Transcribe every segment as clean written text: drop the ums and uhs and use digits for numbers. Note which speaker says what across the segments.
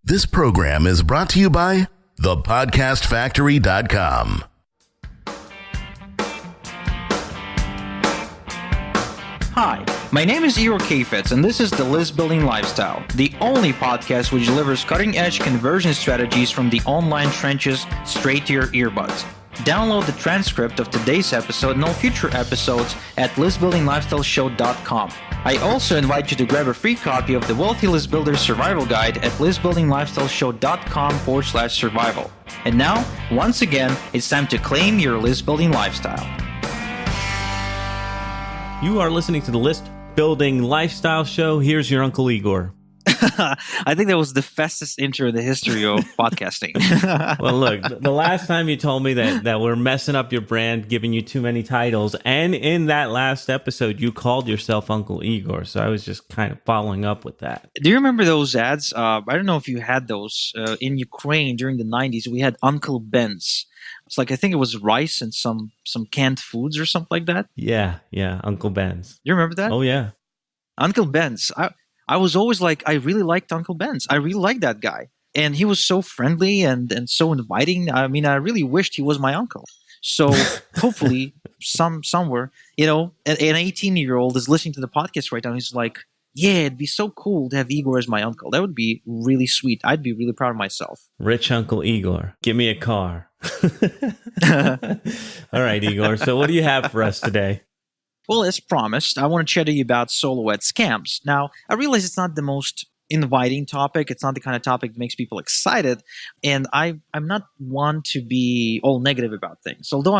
Speaker 1: This program is brought to you by thepodcastfactory.com.
Speaker 2: Hi, my name is Igor Kheifets, and this is The List Building Lifestyle, the only podcast which delivers cutting-edge conversion strategies from the online trenches straight to your earbuds. Download the transcript of today's episode and all future episodes at listbuildinglifestyleshow.com. I also invite you to grab a free copy of the Wealthy List Builder Survival Guide at listbuildinglifestyleshow.com/survival. And now, once again, it's time to claim your list building lifestyle.
Speaker 3: You are listening to the List Building Lifestyle Show. Here's your Uncle Igor.
Speaker 2: I think that was the fastest intro in the history of podcasting.
Speaker 3: Well, look, the last time you told me that we're messing up your brand, giving you too many titles, and in that last episode, you called yourself Uncle Igor. So I was just kind of following up with that.
Speaker 2: Do you remember those ads? I don't know if you had those in Ukraine during the 90s. We had Uncle Ben's. It's like, I think it was rice and some canned foods or something like that.
Speaker 3: Yeah, Uncle Ben's.
Speaker 2: You remember that?
Speaker 3: Oh, yeah.
Speaker 2: Uncle Ben's. I was always like, I really liked Uncle Ben's. I really liked that guy. And he was so friendly and so inviting. I mean, I really wished he was my uncle. So hopefully somewhere, an 18-year-old is listening to the podcast right now. And he's like, yeah, it'd be so cool to have Igor as my uncle. That would be really sweet. I'd be really proud of myself.
Speaker 3: Rich Uncle Igor. Give me a car. All right, Igor. So what do you have for us today?
Speaker 2: Well, as promised, I want to chat to you about solo ad scams. Now, I realize it's not the most inviting topic. It's not the kind of topic that makes people excited. And I'm not one to be all negative about things. Although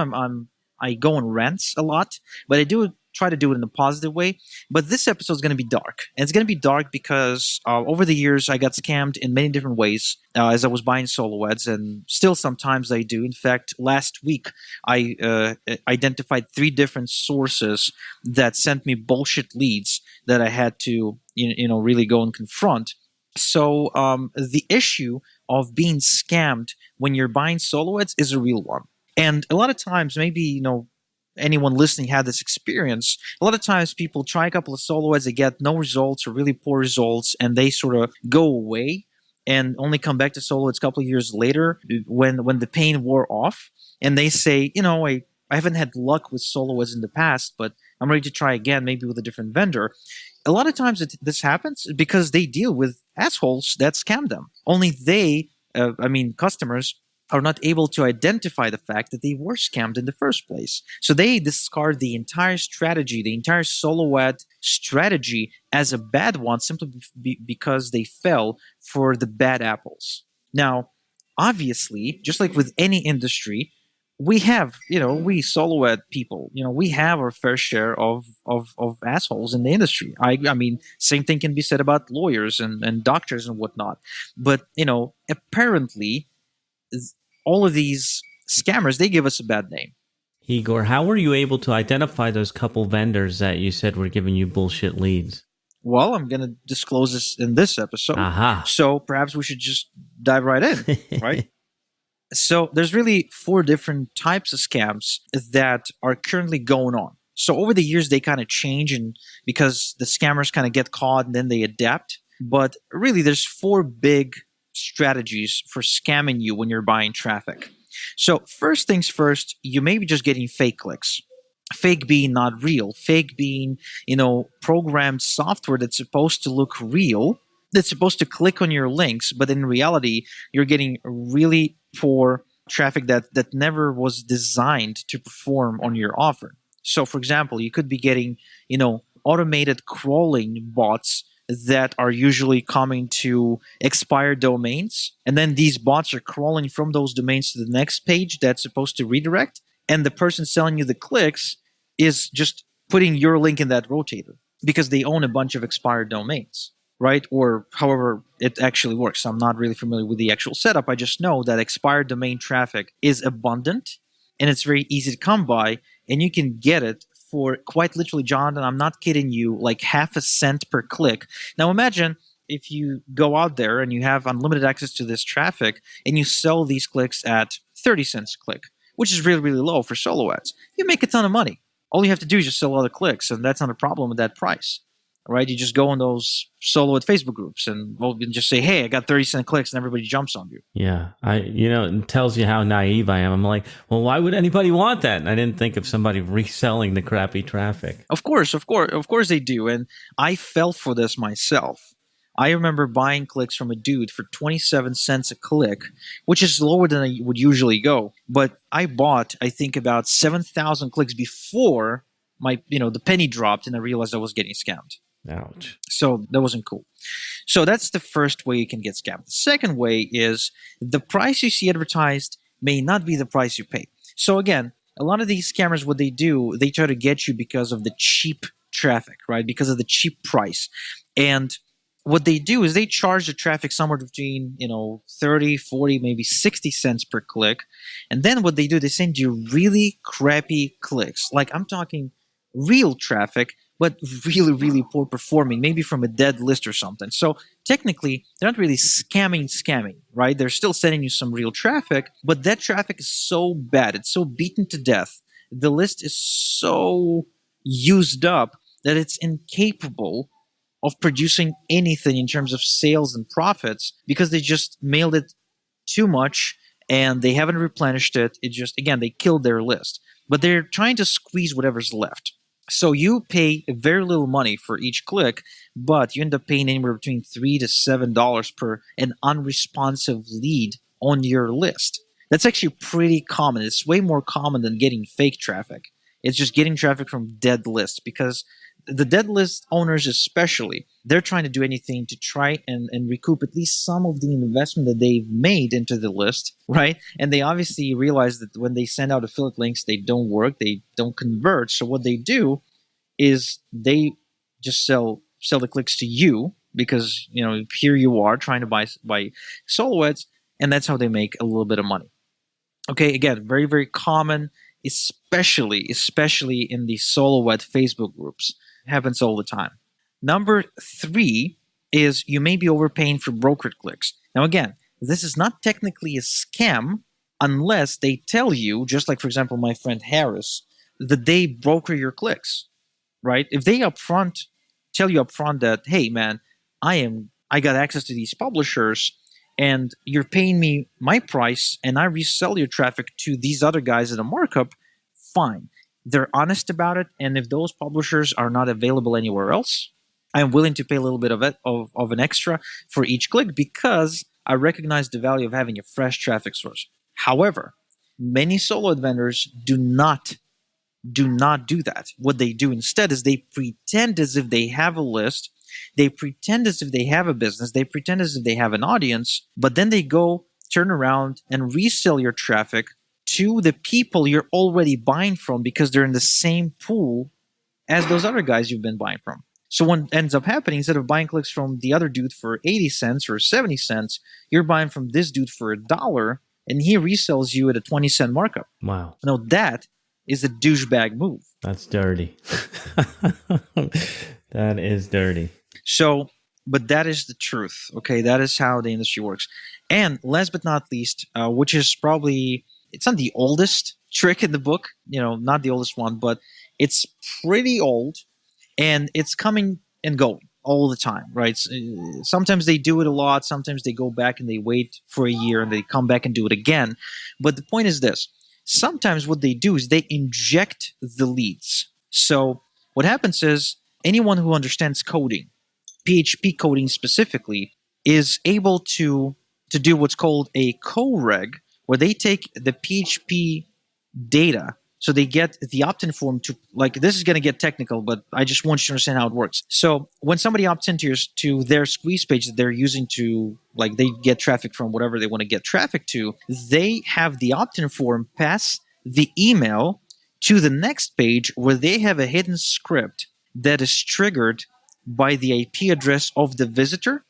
Speaker 2: I go on rants a lot, but I do try to do it in a positive way. But this episode is going to be dark. And it's going to be dark because over the years, I got scammed in many different ways as I was buying solo ads, and still sometimes I do. In fact, last week, I identified 3 different sources that sent me bullshit leads that I had to really go and confront. So the issue of being scammed when you're buying solo ads is a real one. And a lot of times, maybe, anyone listening had this experience. A lot of times people try a couple of solo ads, they get no results or really poor results, and they sort of go away and only come back to solo ads a couple of years later when the pain wore off. And they say, I haven't had luck with solo ads in the past, but I'm ready to try again, maybe with a different vendor. A lot of times this happens because they deal with assholes that scam them. Only they, customers, are not able to identify the fact that they were scammed in the first place. So they discard the entire strategy, the entire solo ad strategy as a bad one simply because they fell for the bad apples. Now, obviously, just like with any industry, we have, we solo ad people, we have our fair share of assholes in the industry. I mean, same thing can be said about lawyers and doctors and whatnot. But, apparently, all of these scammers, they give us a bad name.
Speaker 3: Igor, how were you able to identify those couple vendors that you said were giving you bullshit leads?
Speaker 2: Well, I'm going to disclose this in this episode.
Speaker 3: Aha.
Speaker 2: So perhaps we should just dive right in, right? So there's really 4 different types of scams that are currently going on. So over the years, they kind of change, and because the scammers kind of get caught and then they adapt. But really, there's 4 big strategies for scamming you when you're buying traffic. So first things first, you may be just getting fake clicks. Fake being not real. Fake being, programmed software that's supposed to look real, that's supposed to click on your links, but in reality, you're getting really poor traffic that never was designed to perform on your offer. So for example, you could be getting, automated crawling bots that are usually coming to expired domains. And then these bots are crawling from those domains to the next page that's supposed to redirect. And the person selling you the clicks is just putting your link in that rotator because they own a bunch of expired domains, right? Or however it actually works. I'm not really familiar with the actual setup. I just know that expired domain traffic is abundant and it's very easy to come by, and you can get it for quite literally, Jonathan, I'm not kidding you, like half a cent per click. Now imagine if you go out there and you have unlimited access to this traffic and you sell these clicks at 30 cents a click, which is really, really low for solo ads. You make a ton of money. All you have to do is just sell other clicks, and that's not a problem with that price. right? You just go on those Soloed Facebook groups and just say, hey, I got 30-cent clicks, and everybody jumps on you.
Speaker 3: Yeah. It tells you how naive I am. I'm like, well, why would anybody want that? And I didn't think of somebody reselling the crappy traffic.
Speaker 2: Of course they do. And I fell for this myself. I remember buying clicks from a dude for 27 cents a click, which is lower than I would usually go. But I bought, I think, about 7,000 clicks before the penny dropped, and I realized I was getting scammed.
Speaker 3: Ouch.
Speaker 2: So that wasn't cool. So that's the first way you can get scammed. The second way is the price you see advertised may not be the price you pay. So again, a lot of these scammers, what they do, they try to get you because of the cheap traffic, right? Because of the cheap price. And what they do is they charge the traffic somewhere between 30, 40, maybe 60 cents per click. And then what they do, they send you really crappy clicks. Like, I'm talking real traffic, but really, really poor performing, maybe from a dead list or something. So technically, they're not really scamming, right? They're still sending you some real traffic, but that traffic is so bad. It's so beaten to death. The list is so used up that it's incapable of producing anything in terms of sales and profits because they just mailed it too much and they haven't replenished it. It just, again, they killed their list. But they're trying to squeeze whatever's left. So you pay very little money for each click, but you end up paying anywhere between $3 to $7 per an unresponsive lead on your list. That's actually pretty common. It's way more common than getting fake traffic. It's just getting traffic from dead lists, because the dead list owners especially, they're trying to do anything to try and recoup at least some of the investment that they've made into the list, right? And they obviously realize that when they send out affiliate links, they don't work, they don't convert. So what they do is they just sell the clicks to you because, here you are trying to buy Soloeds, and that's how they make a little bit of money. Okay, again, very, very common, especially in the Soloed Facebook groups. It happens all the time. Number 3 is you may be overpaying for brokered clicks. Now, again, this is not technically a scam unless they tell you, just like, for example, my friend Harris, that they broker your clicks, right? If they tell you upfront that, hey, man, I got access to these publishers, and you're paying me my price, and I resell your traffic to these other guys at a markup, fine. They're honest about it, and if those publishers are not available anywhere else, I'm willing to pay a little bit of an extra for each click because I recognize the value of having a fresh traffic source. However, many Soloed vendors do not do that. What they do instead is they pretend as if they have a list, they pretend as if they have a business, they pretend as if they have an audience, but then they go turn around and resell your traffic to the people you're already buying from because they're in the same pool as those other guys you've been buying from. So what ends up happening, instead of buying clicks from the other dude for 80 cents or 70 cents, you're buying from this dude for $1, and he resells you at a 20-cent markup.
Speaker 3: Wow.
Speaker 2: Now that is a douchebag move.
Speaker 3: That's dirty. That is dirty.
Speaker 2: So, but that is the truth, okay? That is how the industry works. And last but not least, which is probably, it's not the oldest trick in the book, not the oldest one, but it's pretty old, and it's coming and going all the time, right? Sometimes they do it a lot. Sometimes they go back and they wait for a year and they come back and do it again. But the point is this. Sometimes what they do is they inject the leads. So what happens is anyone who understands coding, PHP coding specifically, is able to do what's called a co-reg, where they take the PHP data. So they get the opt-in form to, like, this is going to get technical, but I just want you to understand how it works. So when somebody opts into to their squeeze page that they're using to, like, they get traffic from whatever they want to get traffic to, they have the opt-in form pass the email to the next page where they have a hidden script that is triggered by the IP address of the visitor,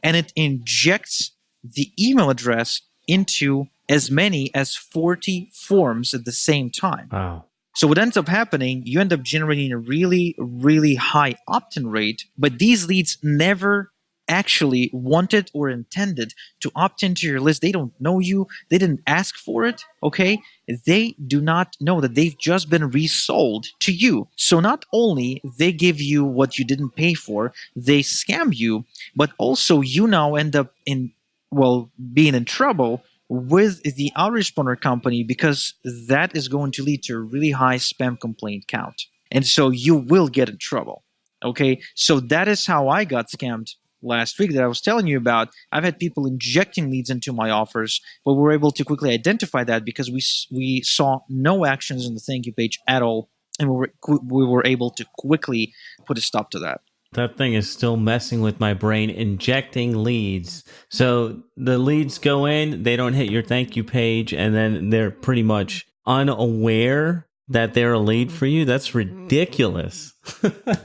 Speaker 2: and it injects the email address into as many as 40 forms at the same time.
Speaker 3: Wow.
Speaker 2: So what ends up happening, you end up generating a really, really high opt-in rate, but these leads never, actually wanted or intended to opt into your list. They don't know you. They didn't ask for it. Okay. They do not know that they've just been resold to you. So not only they give you what you didn't pay for, they scam you, but also you now end up being in trouble with the autoresponder company, because that is going to lead to a really high spam complaint count. And so you will get in trouble. Okay. So that is how I got scammed last week that I was telling you about. I've had people injecting leads into my offers, but we were able to quickly identify that because we saw no actions on the thank you page at all. And we were able to quickly put a stop to that.
Speaker 3: That thing is still messing with my brain, injecting leads. So the leads go in, they don't hit your thank you page, and then they're pretty much unaware that they're a lead for you. That's ridiculous.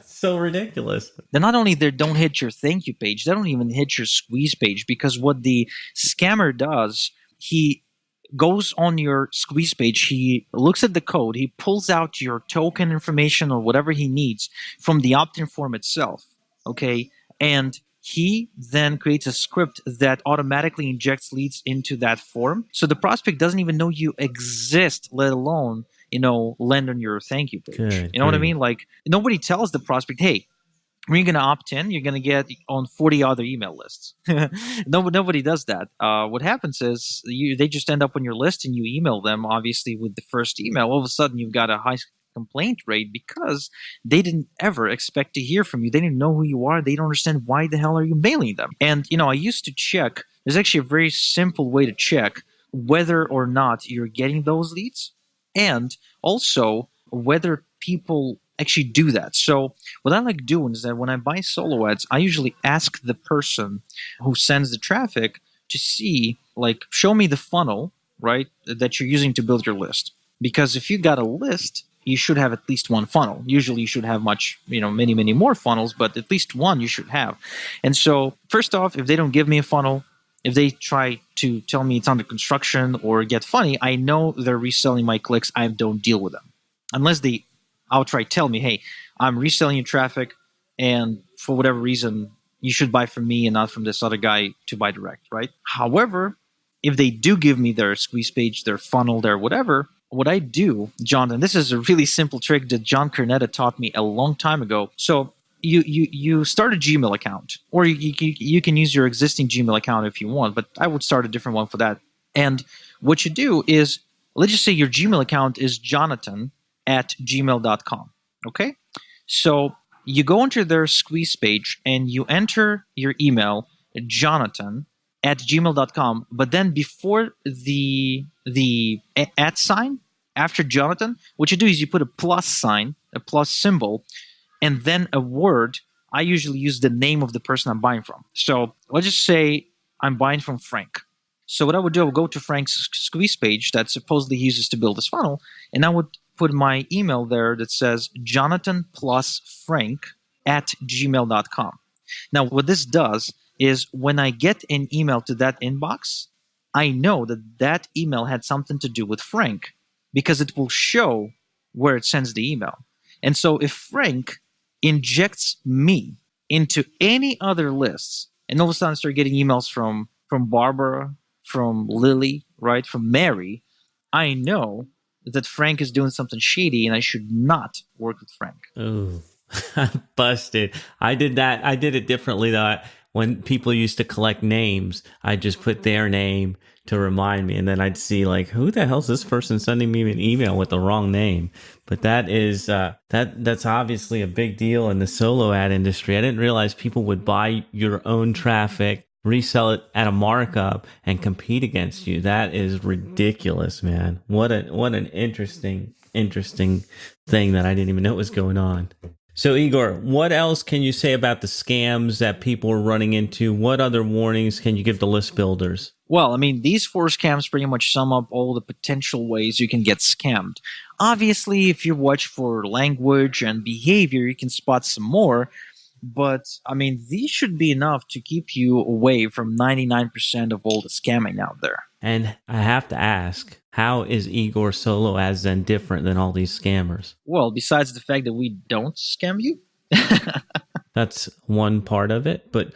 Speaker 3: So ridiculous.
Speaker 2: Then not only they don't hit your thank you page, they don't even hit your squeeze page, because what the scammer does, he goes on your squeeze page, he looks at the code, he pulls out your token information or whatever he needs from the opt-in form itself, okay? And he then creates a script that automatically injects leads into that form. So the prospect doesn't even know you exist, let alone, land on your thank you page.
Speaker 3: Good,
Speaker 2: you know what I mean? Like, nobody tells the prospect, hey, when you're going to opt in, you're going to get on 40 other email lists. Nobody does that. What happens is they just end up on your list and you email them, obviously, with the first email. All of a sudden, you've got a high complaint rate because they didn't ever expect to hear from you. They didn't know who you are. They don't understand why the hell are you mailing them. And, I used to check. There's actually a very simple way to check whether or not you're getting those leads, and also whether people actually do that. So what I like doing is that when I buy solo ads, I usually ask the person who sends the traffic to see, show me the funnel, right, that you're using to build your list. Because if you got a list, you should have at least one funnel. Usually you should have many, many more funnels, but at least one you should have. And so first off, if they don't give me a funnel, if they try to tell me it's under construction or get funny, I know they're reselling my clicks. I don't deal with them. Unless they outright tell me, hey, I'm reselling your traffic, and for whatever reason, you should buy from me and not from this other guy to buy direct, right? However, if they do give me their squeeze page, their funnel, their whatever, what I do, John, and this is a really simple trick that John Cornetta taught me a long time ago. So you start a Gmail account, or you can use your existing Gmail account if you want, but I would start a different one for that. And what you do is, let's just say your Gmail account is jonathan@gmail.com. Okay? So you go into their squeeze page and you enter your email, jonathan@gmail.com, but then before the @ sign, after Jonathan, what you do is you put a plus sign, a plus symbol, and then a word. I usually use the name of the person I'm buying from. So let's just say I'm buying from Frank. So what I would do, I would go to Frank's squeeze page that supposedly he uses to build this funnel, and I would put my email there that says Jonathan plus Frank@gmail.com. Now, what this does is when I get an email to that inbox, I know that that email had something to do with Frank, because it will show where it sends the email. And so if Frank injects me into any other lists, and all of a sudden I start getting emails from Barbara, from Lily, right, from Mary, I know that Frank is doing something shady and I should not work with Frank.
Speaker 3: Ooh, busted. I did that. I did it differently though. When people used to collect names, I just put their name to remind me, and then I'd see who the hell's this person sending me an email with the wrong name? But that is that's obviously a big deal in the solo ad industry. I didn't realize people would buy your own traffic, resell it at a markup, and compete against you. That is ridiculous, man. What an interesting thing that I didn't even know was going on. So Igor, what else can you say about the scams that people are running into? What other warnings can you give the list builders?
Speaker 2: Well, I mean, these 4 scams pretty much sum up all the potential ways you can get scammed. Obviously, if you watch for language and behavior, you can spot some more. But, I mean, these should be enough to keep you away from 99% of all the scamming out there.
Speaker 3: And I have to ask, how is Igor Solo Ads then different than all these scammers?
Speaker 2: Well, besides the fact that we don't scam you.
Speaker 3: That's one part of it. But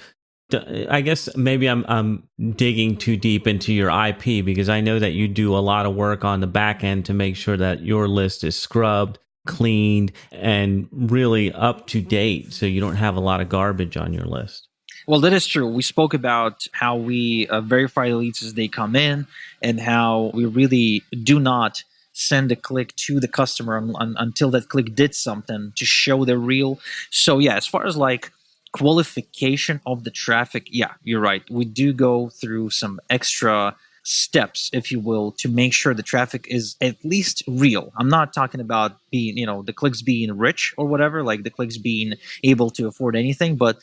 Speaker 3: I guess maybe I'm digging too deep into your IP, because I know that you do a lot of work on the back end to make sure that your list is scrubbed, cleaned, and really up to date, so you don't have a lot of garbage on your list.
Speaker 2: Well, that is true. We spoke about how we verify the leads as they come in, and how we really do not send a click to the customer until that click did something to show they're real. So yeah, as far as like qualification of the traffic, yeah, you're right. We do go through some extra steps, if you will, to make sure the traffic is at least real. I'm not talking about being, the clicks being rich or whatever, like the clicks being able to afford anything, but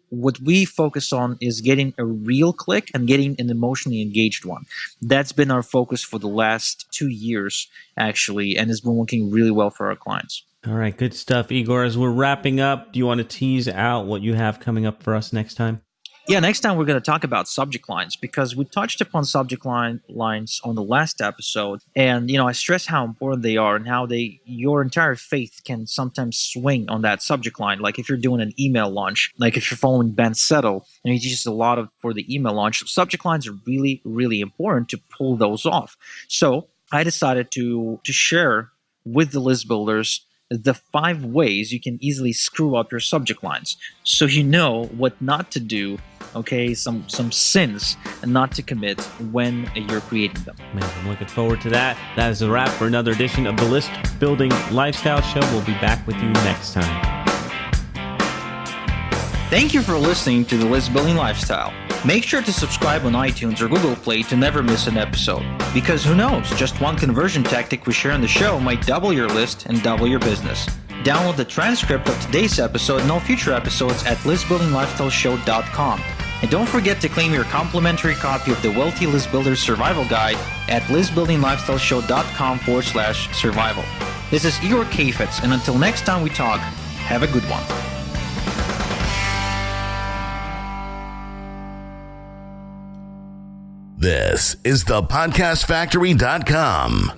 Speaker 2: what we focus on is getting a real click and getting an emotionally engaged one. That's been our focus for the last 2 years, actually, and has been working really well for our clients.
Speaker 3: All right, good stuff. Igor, as we're wrapping up, do you want to tease out what you have coming up for us next time?
Speaker 2: Yeah, next time we're going to talk about subject lines, because we touched upon subject lines on the last episode, and I stress how important they are and how your entire faith can sometimes swing on that subject line. Like if you're doing an email launch, like if you're following Ben Settle, and he teaches a lot for the email launch, subject lines are really, really important to pull those off. So I decided to share with the list builders the 5 ways you can easily screw up your subject lines, so you know what not to do. Okay, some sins not to commit when you're creating them.
Speaker 3: Man, I'm looking forward to that. That is a wrap for another edition of the List Building Lifestyle Show. We'll be back with you next time.
Speaker 2: Thank you for listening to the List Building Lifestyle. Make sure to subscribe on iTunes or Google Play to never miss an episode. Because who knows, just one conversion tactic we share on the show might double your list and double your business. Download the transcript of today's episode and all future episodes at listbuildinglifestyleshow.com. And don't forget to claim your complimentary copy of the Wealthy List Builder Survival Guide at listbuildinglifestyleshow.com/survival. This is Igor Kheifets, and until next time we talk, have a good one.
Speaker 1: This is the podcastfactory.com.